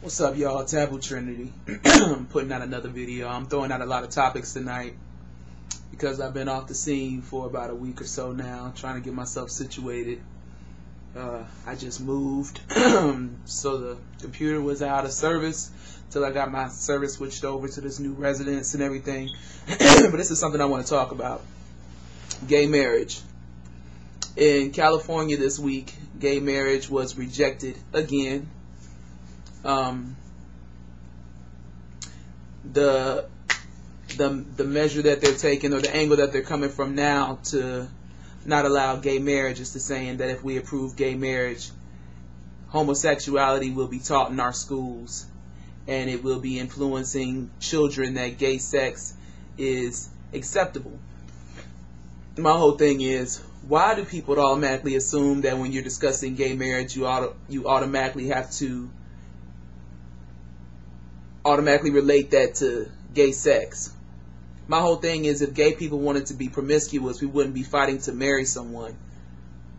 What's up, y'all? Taboo Trinity. I'm putting out another video. I'm throwing out a lot of topics tonight because I've been off the scene for about a week or so now, trying to get myself situated. I just moved, so the computer was out of service till I got my service switched over to this new residence and everything. But this is something I want to talk about. Gay marriage. In California this week, gay marriage was rejected again. The measure that they're taking, or the angle that they're coming from now to not allow gay marriage, is to saying that if we approve gay marriage, homosexuality will be taught in our schools, and it will be influencing children that gay sex is acceptable. My whole thing is, why do people automatically assume that when you're discussing gay marriage, you automatically have to automatically relate that to gay sex? My whole thing is, if gay people wanted to be promiscuous, we wouldn't be fighting to marry someone.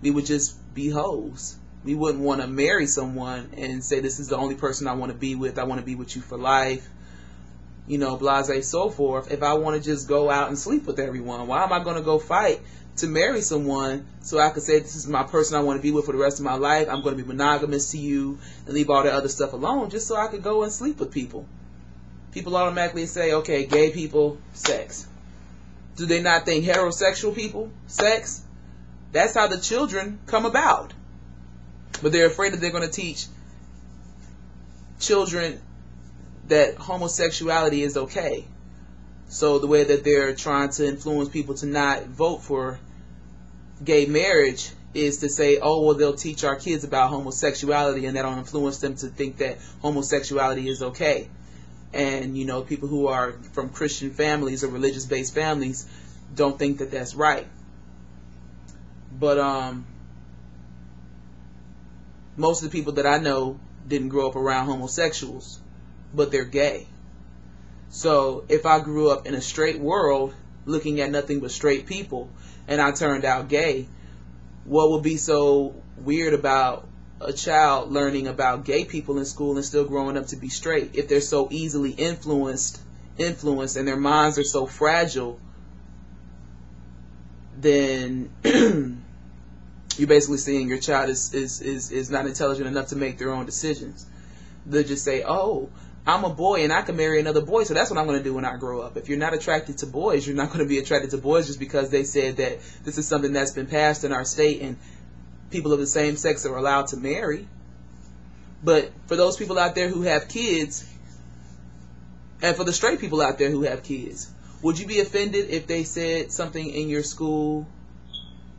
We would just be hoes. We wouldn't want to marry someone and say, this is the only person I want to be with. I want to be with you for life. You know, blase, so forth. If I want to just go out and sleep with everyone, why am I going to go fight to marry someone so I could say, this is my person I want to be with for the rest of my life. I'm going to be monogamous to you and leave all that other stuff alone just so I could go and sleep with people. People automatically say, okay, gay people, sex. Do they not think heterosexual people, sex? That's how the children come about. But they're afraid that they're going to teach children that homosexuality is okay. So the way that they're trying to influence people to not vote for gay marriage is to say, oh, well, they'll teach our kids about homosexuality, and that'll influence them to think that homosexuality is okay. And, you know, people who are from Christian families or religious-based families don't think that that's right. But most of the people that I know didn't grow up around homosexuals, but they're gay. So if I grew up in a straight world looking at nothing but straight people and I turned out gay, what would be so weird about a child learning about gay people in school and still growing up to be straight? If they're so easily influenced and their minds are so fragile, then you're basically saying your child is not intelligent enough to make their own decisions. They'll just say, oh, I'm a boy and I can marry another boy, so that's what I'm going to do when I grow up. If you're not attracted to boys, you're not going to be attracted to boys just because they said that this is something that's been passed in our state and people of the same sex are allowed to marry. But for those people out there who have kids, and for the straight people out there who have kids, would you be offended if they said something in your school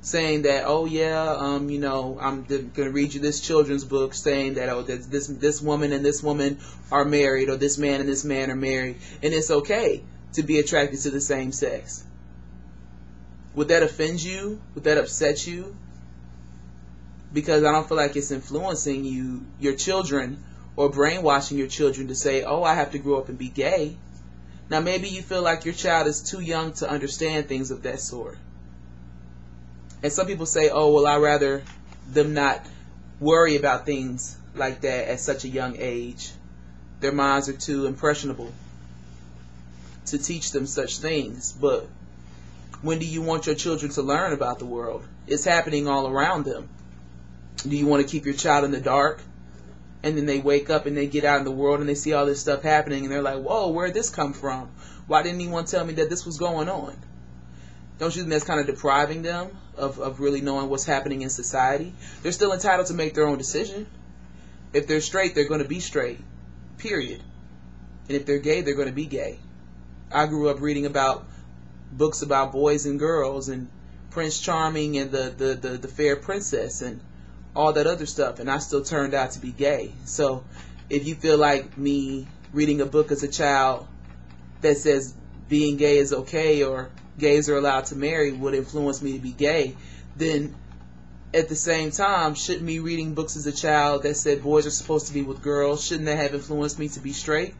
saying that, oh yeah, you know, I'm going to read you this children's book saying that, oh, this woman and this woman are married, or this man and this man are married, and it's okay to be attracted to the same sex? Would that offend you? Would that upset you? Because I don't feel like it's influencing your children, or brainwashing your children to say, oh, I have to grow up and be gay. Now maybe you feel like your child is too young to understand things of that sort. And some people say, oh, well, I'd rather them not worry about things like that at such a young age. Their minds are too impressionable to teach them such things. But when do you want your children to learn about the world? It's happening all around them. Do you want to keep your child in the dark? And then they wake up and they get out in the world and they see all this stuff happening and they're like, whoa, where'd this come from? Why didn't anyone tell me that this was going on? Don't you think that's kind of depriving them of really knowing what's happening in society? They're still entitled to make their own decision. If they're straight, they're going to be straight, period. And if they're gay, they're going to be gay. I grew up reading about books about boys and girls and Prince Charming and the Fair Princess and all that other stuff, and I still turned out to be gay. So if you feel like me reading a book as a child that says being gay is okay, or gays are allowed to marry, would influence me to be gay, then at the same time, shouldn't me reading books as a child that said boys are supposed to be with girls, shouldn't that have influenced me to be straight?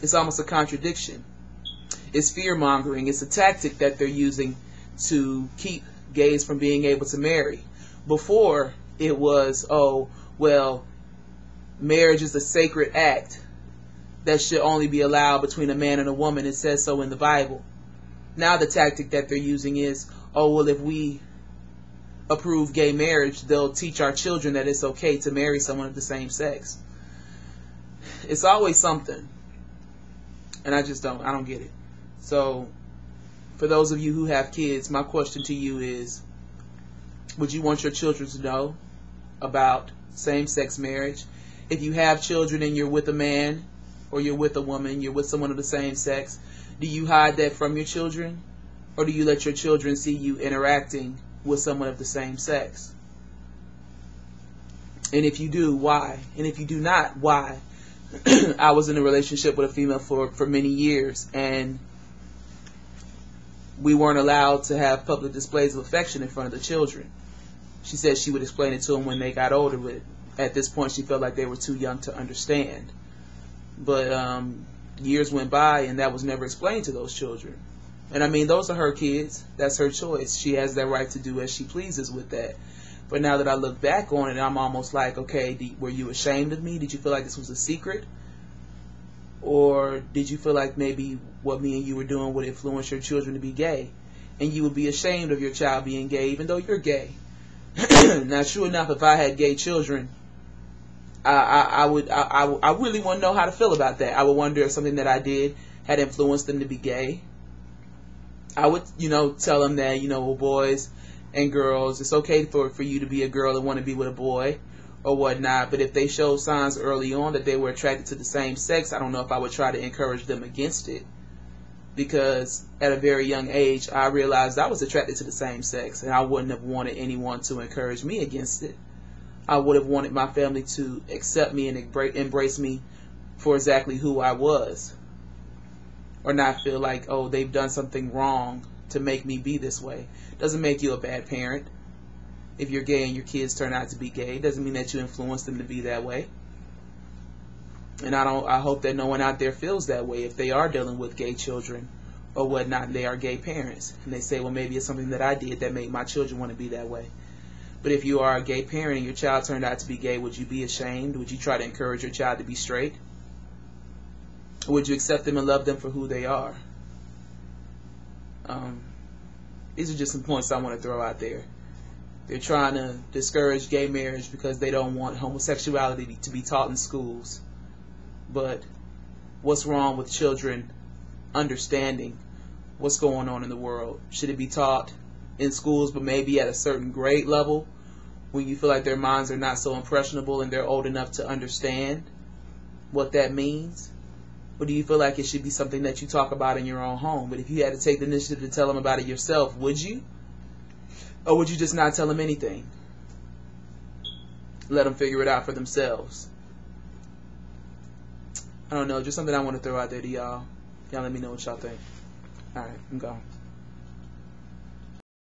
It's almost a contradiction. It's fear-mongering. It's a tactic that they're using to keep gays from being able to marry. Before, it was, oh, well, marriage is a sacred act that should only be allowed between a man and a woman. It says so in the Bible. Now the tactic that they're using is, oh, well, if we approve gay marriage, they'll teach our children that it's okay to marry someone of the same sex. It's always something. And I don't get it. So, for those of you who have kids, my question to you is, would you want your children to know about same-sex marriage? If you have children and you're with a man or you're with a woman, you're with someone of the same sex, do you hide that from your children? Or do you let your children see you interacting with someone of the same sex? And if you do, why? And if you do not, why? I was in a relationship with a female for many years, and we weren't allowed to have public displays of affection in front of the children. She said she would explain it to them when they got older, but at this point she felt like they were too young to understand. But years went by and that was never explained to those children. And I mean, those are her kids. That's her choice. She has that right to do as she pleases with that. But now that I look back on it, I'm almost like, okay, were you ashamed of me? Did you feel like this was a secret? Or did you feel like maybe what me and you were doing would influence your children to be gay? And you would be ashamed of your child being gay even though you're gay. Now, sure enough, if I had gay children, I really want to know how to feel about that. I would wonder if something that I did had influenced them to be gay. I would, tell them that, well, boys and girls, it's okay for you to be a girl and want to be with a boy or whatnot. But if they showed signs early on that they were attracted to the same sex, I don't know if I would try to encourage them against it. Because at a very young age, I realized I was attracted to the same sex, and I wouldn't have wanted anyone to encourage me against it. I would have wanted my family to accept me and embrace me for exactly who I was. Or not feel like, oh, they've done something wrong to make me be this way. Doesn't make you a bad parent. If you're gay and your kids turn out to be gay, doesn't mean that you influence them to be that way. And I hope that no one out there feels that way if they are dealing with gay children or whatnot, and they are gay parents. And they say, well, maybe it's something that I did that made my children want to be that way. But if you are a gay parent and your child turned out to be gay, would you be ashamed? Would you try to encourage your child to be straight? Or would you accept them and love them for who they are? These are just some points I want to throw out there. They're trying to discourage gay marriage because they don't want homosexuality to be taught in schools. But what's wrong with children understanding what's going on in the world? Should it be taught in schools, but maybe at a certain grade level when you feel like their minds are not so impressionable and they're old enough to understand what that means? Or do you feel like it should be something that you talk about in your own home? But if you had to take the initiative to tell them about it yourself, would you? Or would you just not tell them anything? Let them figure it out for themselves. I don't know, just something I want to throw out there to y'all. Y'all let me know what y'all think. Alright, I'm gone.